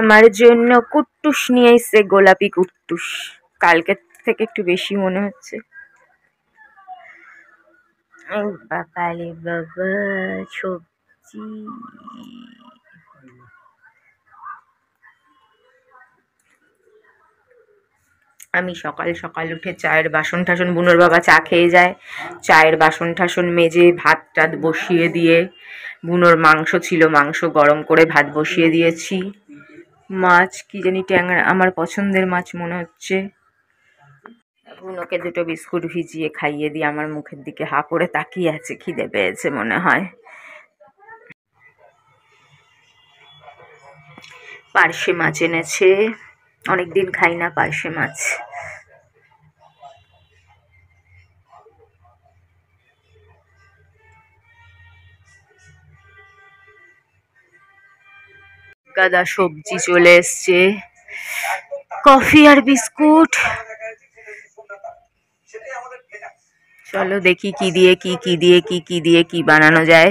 আমার জন্য কুট্টুস নিয়ে এসছে, গোলাপি কুট্টুস। কালকের থেকে একটু বেশি মনে হচ্ছে। বাবালে বাবা, সবজি। আমি সকাল সকাল উঠে চায়ের বাসন টাসন, বুনোর বাবা চা খেয়ে যায়, চায়ের বাসন টাসন মেজে ভাত টাত বসিয়ে দিয়ে, বুনোর মাংস ছিল, মাংস গরম করে ভাত বসিয়ে দিয়েছি। মাছ কি জানি ট্যাংরা, আমার পছন্দের মাছ মনে হচ্ছে। বুনোকে দুটো বিস্কুট ভিজিয়ে খাইয়ে দিয়ে আমার মুখের দিকে হা করে তাকিয়ে আছে, খিদে পেয়েছে মনে হয়। পার্শে মাছ এনেছে, অনেকদিন খাই না পার্শে মাছ। গাদা সবজি চলে এসছে, কফি আর বিস্কুট। চলো দেখি কি দিয়ে কি বানানো যায়।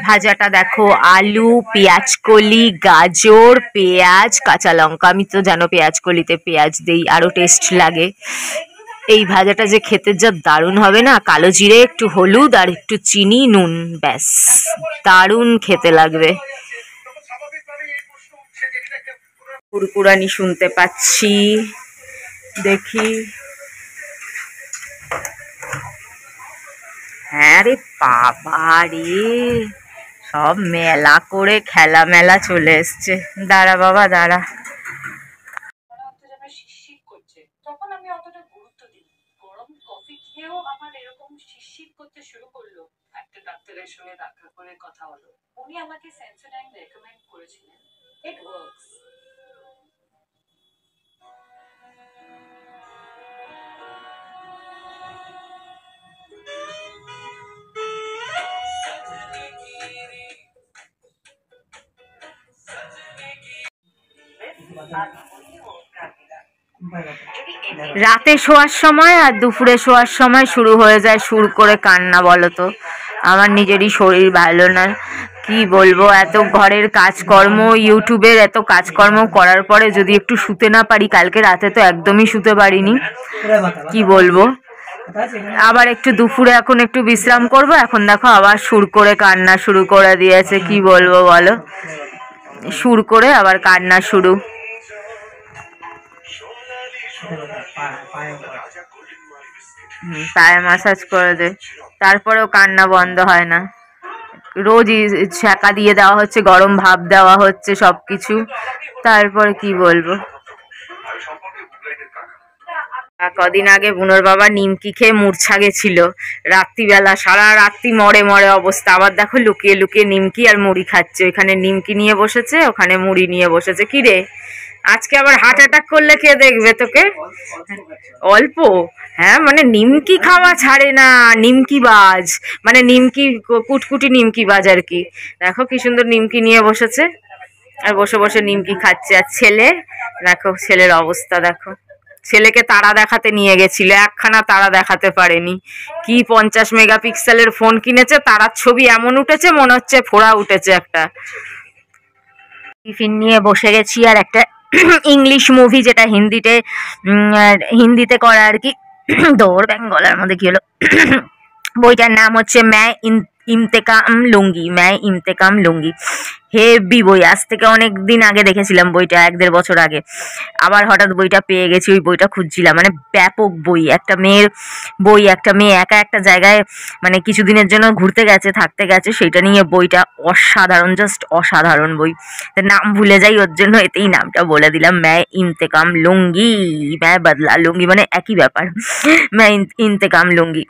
ভাজাটা দেখো, আলু, পেঁয়াজ কলি, গাজর, পেঁয়াজ, কাঁচা লঙ্কা। আমি তো জানো পেঁয়াজ কলিতে পেঁয়াজ দেই, আরো টেস্ট লাগে। এই ভাজাটা যে খেতে যা দারুণ হবে না, কালো জিরে, একটু হলুদ আর একটু চিনি, নুন, ব্যাস দারুণ খেতে লাগবে। কুরকুরানি শুনতে পাচ্ছি, দেখি। হ্যাঁ রে বাবা রে, সব মেলা করে খেলা মেলা চলে এসছে। দাঁড়া বাবা দাঁড়া। তখন আমি অতটা গুরুত্ব দিই, গরম কফি খেয়েও আমার এরকম শিরশির করতে শুরু করলো। একটা ডাক্তারের সঙ্গে দেখা করে কথা হলো, উনি আমাকে সেন্সোডাইন রেকমেন্ড করেছিলেন। It works. রাতে শোয়ার সময় আর দুপুরে শোয়ার সময় শুরু হয়ে যায় সুর করে কান্না। বলো তো, আমার নিজেরই শরীর ভালো না, কি বলবো। এত ঘরের কাজকর্ম, ইউটিউবের এত কাজকর্ম করার পরে যদি একটু শুতে না পারি, কালকে রাতে তো একদমই শুতে পারিনি, কি বলবো। আবার একটু দুপুরে এখন একটু বিশ্রাম করব, এখন দেখো আবার সুর করে কান্না শুরু করে দিয়েছে, কি বলবো বলো। সুর করে আবার কান্না শুরু। পায়ে মাসাজ করে দে, তারপরেও কান্না বন্ধ হয় না। রোজই ছ্যাঁকা দিয়ে দেওয়া হচ্ছে, গরম ভাপ দেওয়া হচ্ছে, সবকিছু। তারপরে কি বলবো। কদিন আগে বুনোর বাবা নিমকি খেয়ে মূর্ছা গেছিল, রাত্রিবেলা সারা রাত্রি মরে মরে অবস্থা। আবার দেখো লুকিয়ে লুকিয়ে নিমকি আর মুড়ি খাচ্ছে, ওইখানে নিমকি নিয়ে বসেছে, ওখানে মুড়ি নিয়ে বসেছে। কি রে, আজকে আবার হার্ট অ্যাটাক করলে কে দেখবে তোকে? অল্প, হ্যাঁ, মানে নিমকি খাওয়া ছাড়ে না, নিমকি বাজ, মানে নিমকি কুটকুটি নিমকি বাজ আর কি। দেখো কি সুন্দর নিমকি নিয়ে বসেছে, আর বসে বসে নিমকি খাচ্ছে। আর ছেলে দেখো, ছেলের অবস্থা দেখো। ছেলেকে তারা দেখাতে নিয়ে গেছিল, একখানা তারা দেখাতে পারেনি। কি 50 মেগাপিক্সেলের ফোন কিনেছে, তারার ছবি এমন উঠেছে মনে হচ্ছে ফোড়া উঠেছে একটা। টিফিন নিয়ে বসে গেছি, আর একটা ইংলিশ মুভি, যেটা হিন্দিতে করা আর কি। দৌড় ব্যাং গলার মধ্যে কি হলো। বইটার নাম হচ্ছে मैं इंतकाम लूंगी। হেভি বই, আজ থেকে অনেক দিন আগে দেখেছিলাম বইটা, 1-1.5 বছর আগে। আবার হঠাৎ বইটা পেয়ে গেছি, ওই বইটা খুঁজছিলাম। মানে ব্যাপক বই, একটা মেয়ের বই, একটা মেয়ে একা একটা জায়গায় মানে কিছুদিনের জন্য ঘুরতে গেছে, থাকতে গেছে, সেটা নিয়ে বইটা। অসাধারণ, জাস্ট অসাধারণ বই। নাম ভুলে যাই, ওর জন্য এতেই নামটা বলে দিলাম, मैं इंतकाम लूंगी, मैं बदला लूंगी, মানে একই ব্যাপার। मैं इंतकाम लूंगी।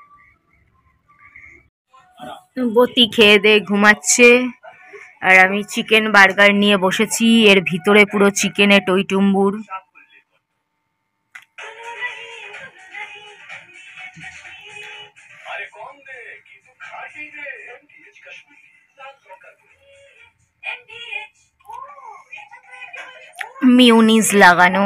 বতি খেয়ে দিয়ে ঘুমাচ্ছে, আর আমি চিকেন বার্গার নিয়ে বসেছি, এর ভিতরে পুরো চিকেনে টইটুম্বুর। মিউনিস লাগানো।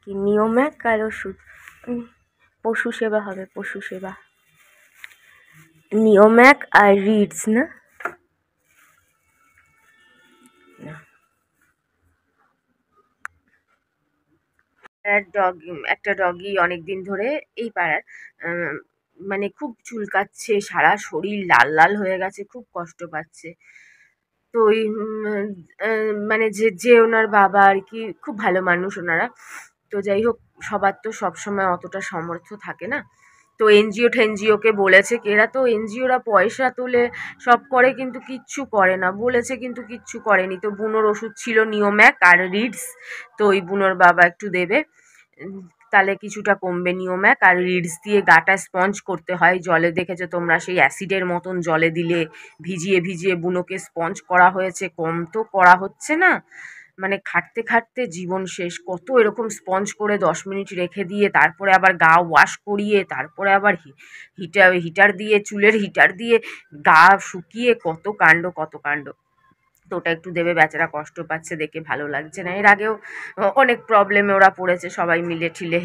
কি নিওম্যাক আর ওষুধ, পশু সেবা হবে, পশু সেবা। নিওম্যাক আর রিডস না, একটা ডগি অনেকদিন ধরে এই পাড়ার মানে খুব চুলকাচ্ছে, সারা শরীর লাল লাল হয়ে গেছে, খুব কষ্ট পাচ্ছে। তো ওই মানে যে যে ওনার বাবা আর কি, খুব ভালো মানুষ ওনারা। তো যাই হোক, সবার তো সবসময় অতটা সামর্থ্য থাকে না। তো এনজিও ঠেনজিওকে বলেছে, এরা তো এনজিওরা পয়সা তোলে সব করে, কিন্তু কিচ্ছু করে না, বলেছে কিন্তু কিচ্ছু করেনি। তো বুনোর ওষুধ ছিল নিওম্যাক আর রিডস, তো ওই বুনোর বাবা একটু দেবে, তাহলে কিছুটা কমবে। নিওম্যাক আর রিডস দিয়ে গাটা স্পঞ্জ করতে হয় জলে, দেখেছো তোমরা, সেই অ্যাসিডের মতন জলে দিলে ভিজিয়ে ভিজিয়ে বুনোকে স্পঞ্জ করা হয়েছে, কম তো করা হচ্ছে না, মানে খাটতে খাটতে জীবন শেষ। কত এরকম স্পঞ্জ করে 10 মিনিট রেখে দিয়ে তারপরে আবার গা ওয়াশ করিয়ে, তারপরে আবার হিটার দিয়ে, চুলের হিটার দিয়ে গা শুকিয়ে, কত কাণ্ড কত কাণ্ড। তো ওটা একটু দেবে, বেচারা কষ্ট পাচ্ছে, দেখে ভালো লাগছে না। এর আগেও অনেক প্রবলেমে ওরা পড়েছে, সবাই মিলে ঠিলে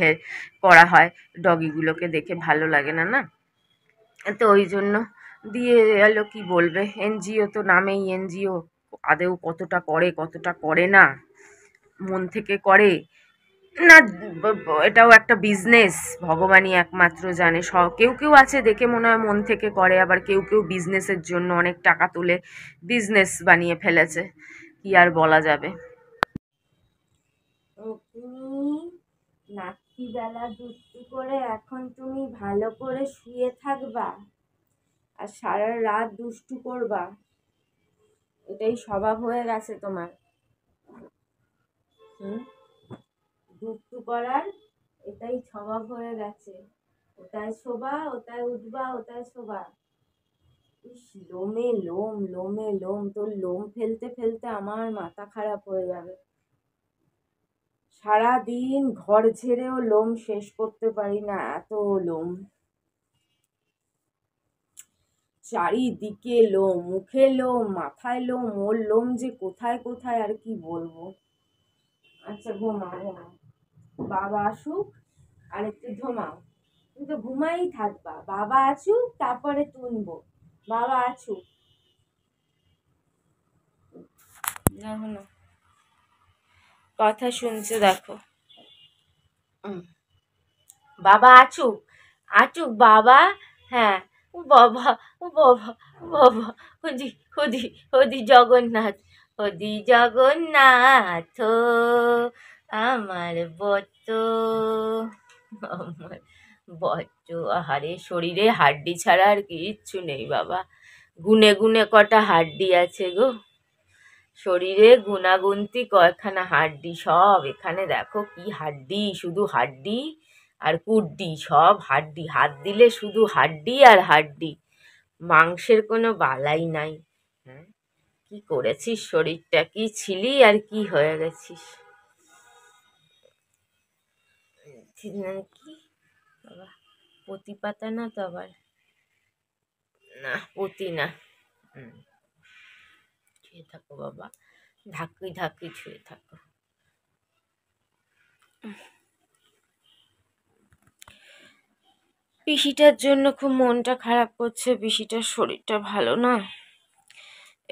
করা হয়, ডগিগুলোকে দেখে ভালো লাগে না না। তো ওই জন্য দিয়ে এলো, কি বলবে, এনজিও তো নামেই এনজিও, আদেও কতটা করে কতটা করে না, মন থেকে করে না, এটাও একটা বিজনেস, ভগবানই একমাত্র জানে। কেউ কেউ আছে দেখে মনে হয় মন থেকে করে, আবার কেউ কেউ বিজনেসের জন্য অনেক টাকা তুলে বিজনেস বানিয়ে ফেলেছে, কি আর বলা যাবে। তুমি রাত্রিবেলা দুষ্টু করে এখন তুমি ভালো করে শুয়ে থাকবা আর সারা রাত দুষ্টু করবা, এটাই স্বভাব হয়ে গেছে তোমার। দুষ্টু করার এটাই স্বভাব হয়ে গেছে, ওটায় শোবা, ওটায় উঠবা, ওটায় শোবা। ইস, লোমে লোম, লোমে লোম, তোর লোম ফেলতে ফেলতে আমার মাথা খারাপ হয়ে যাবে। সারাদিন ঘর ঝেড়েও লোম শেষ করতে পারি না, এত লোম, চারিদিকে লোম, মুখে লোম, মাথায় লোম, ওর লোম যে কোথায় কোথায় আর কি বলবো। আচ্ছা ঘুমাও ঘুমাও, বাবা আসুক আর একটু ঘুমাও, তুমি তো ঘুমাই থাকবা, বাবা আসুক তারপরে তুলবো, বাবা আসুক। কথা শুনছে দেখো, বাবা আচুক, আচুক বাবা, হ্যাঁ, ও বাবা, ও বাবা, ও বাবা, হদি হদি হদি জগন্নাথ, হদি জগন্নাথ আমার বত, আমার বত। আহারে, শরীরে হাড্ডি ছাড়া আর কিচ্ছু নেই বাবা, গুনে গুনে কটা হাড্ডি আছে গো, শরীরে গুনাগুনতি কয়খানা হাড্ডি, সব এখানে দেখো কি হাড্ডি, শুধু হাড্ডি আর কুড্ডি, সব হাড্ডি, হাত দিলে শুধু হাড্ডি আর হাড্ডি, মাংসের কোনো বালাই নাই। হ্যাঁ, কি করেছিস শরীরটা, কি ছিলি আর কি হয়ে গেছিস, কি বাবা, পতি পাতা না তো আবার, না পতি না, ছুঁয়ে থাকো বাবা, ধাক্কি ধাক্কি ছুঁয়ে থাকো। পিসিটার জন্য খুব মনটা খারাপ করছে, পিসিটার শরীরটা ভালো না,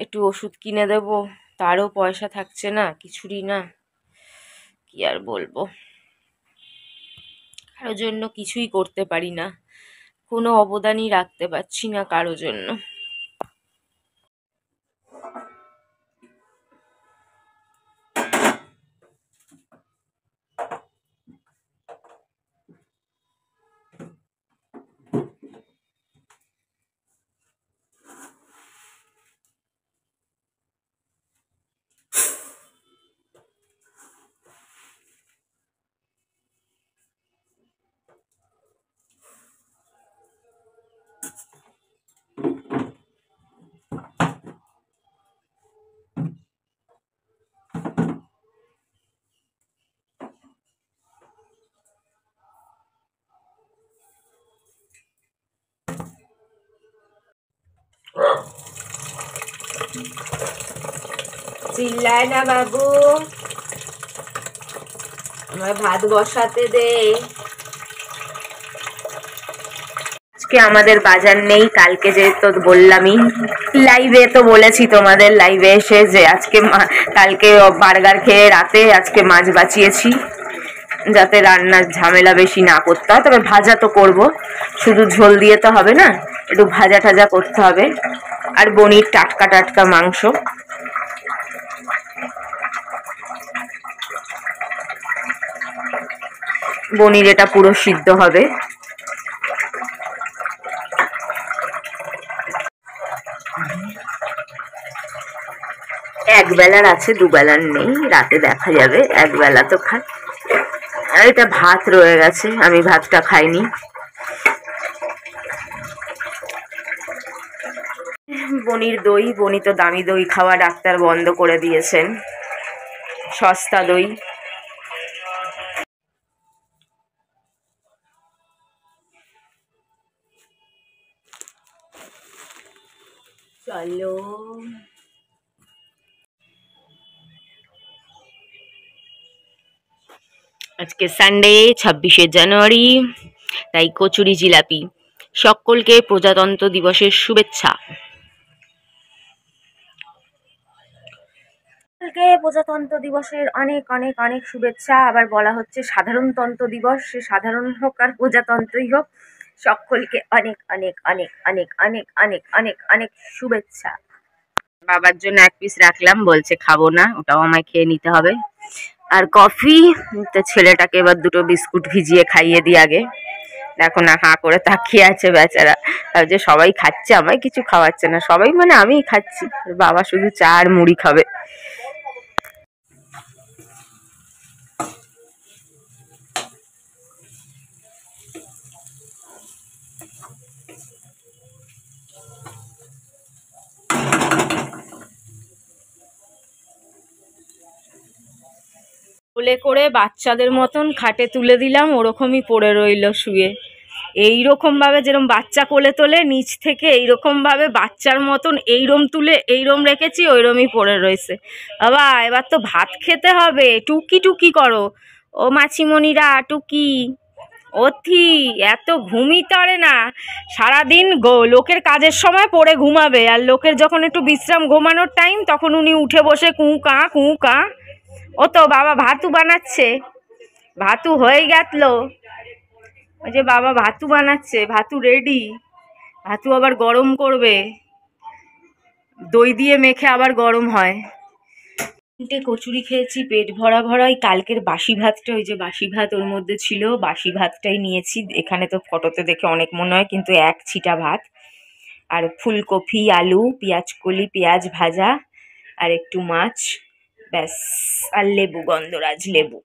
একটু ওষুধ কিনে দেব, তারও পয়সা থাকছে না, কিছুরই না, কি আর বলবো। কারোর জন্য কিছুই করতে পারি না, কোনো অবদানই রাখতে পারছি না কারোর জন্য। চিল্লায় না বাবু, আমার ভাত বসাতে দে। আজকে আমাদের বাজার নেই, কালকে যেহেতু বললামই, লাইভে তো বলেছি তোমাদের লাইভে এসে যে আজকে কালকে বার্গার খেয়ে রাতে আজকে মাছ বাঁচিয়েছি, যাতে রান্নার ঝামেলা বেশি না করতে হয়। তবে ভাজা তো করব, শুধু ঝোল দিয়ে তো হবে না, একটু ভাজা টাজা করতে হবে। আর বনির টাটকা টাটকা মাংস। বনির এটা পুরো সিদ্ধ হবে। এক বেলার আছে, দুবেলার নেই, রাতে দেখা যাবে। এক বেলা তো খাই। আর এটা ভাত রয়ে গেছে, আমি ভাতটা খাইনি। বনির দই, বনি তো দামি দই খাওয়া ডাক্তার বন্ধ করে দিয়েছেন, সস্তা দই। চলো আজকে সানডে 26শে জানুয়ারি, তাই কচুরি জিলাপি। সকলকে প্রজাতন্ত্র দিবসের শুভেচ্ছা। সকলকে প্রজাতন্ত্র দিবসের অনেক অনেক অনেক শুভেচ্ছা। আবার বলা হচ্ছে সাধারণতন্ত্র দিবস, সে সাধারণ হোক আর প্রজাতন্ত্রই হোক, সকলকে অনেক অনেক অনেক অনেক অনেক অনেক অনেক অনেক শুভেচ্ছা। বাবার জন্য এক পিস রাখলাম, বলছে খাবো না, ওটাও আমায় খেয়ে নিতে হবে। আর কফি, তো ছেলেটাকে এবার দুটো বিস্কুট ভিজিয়ে খাইয়ে দিই আগে। দেখো না, হাঁ করে তাকিয়ে আছে বেচারা, যে সবাই খাচ্ছে আমায় কিছু খাওয়াচ্ছে না। সবাই মানে আমিই খাচ্ছি, বাবা শুধু চা আর মুড়ি খাবে। কোলে করে বাচ্চাদের মতন খাটে তুলে দিলাম, ওরকমই পড়ে রইল শুয়ে। এইরকম ভাবে যেরকম বাচ্চা কোলে তোলে নিচ থেকে, এইরকম ভাবে বাচ্চার মতন এইরম তুলে এইরম রেখেছি, ওইরমই পড়ে রয়েছে। বাবা এবার তো ভাত খেতে হবে, টুকি টুকি করো ও মাছিমণিরা, টুকি অথি। এত ঘুমই তরে না, সারাদিন লোকের কাজের সময় পড়ে ঘুমাবে, আর লোকের যখন একটু বিশ্রাম ঘুমানোর টাইম তখন উনি উঠে বসে কুঁ কাঁ। ও তো বাবা ভাতু বানাচ্ছে, ভাতু হয়ে গেল। ওই যে বাবা ভাতু বানাচ্ছে, ভাতু রেডি। ভাতু আবার গরম করবে, দই দিয়ে মেখে আবার গরম হয়। তিনটে কচুরি খেয়েছি পেট ভরা ভরাই। কালকের বাসি ভাতটা, ওই যে বাসি ভাত ওর মধ্যে ছিল, বাসি ভাতটাই নিয়েছি। এখানে তো ফটোতে দেখে অনেক মনে হয়, কিন্তু এক ছিটা ভাত। আর ফুলকপি, আলু, পেঁয়াজকলি, পেঁয়াজ ভাজা, আর একটু মাছ, ব্যাস। আর লেবু, গন্ধরাজ লেবু।